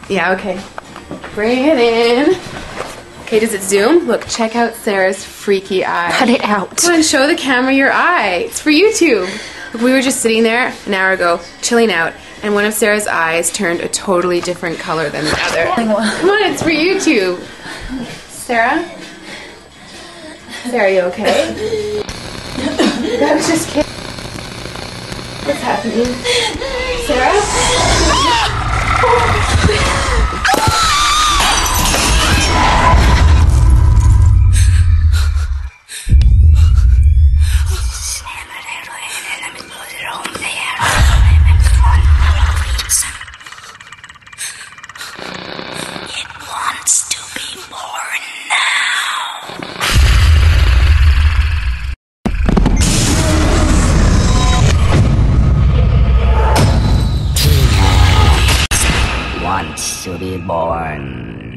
Yeah, okay. Bring it in. Okay, does it zoom? Look, check out Sarah's freaky eye. Cut it out. Come on, show the camera your eye. It's for YouTube. Look, we were just sitting there an hour ago, chilling out, and one of Sarah's eyes turned a totally different color than the other. Come on, it's for YouTube. Sarah? Sarah, are you okay? That was just kidding. What's happening? Sarah? It wants to be born now. Wants to be born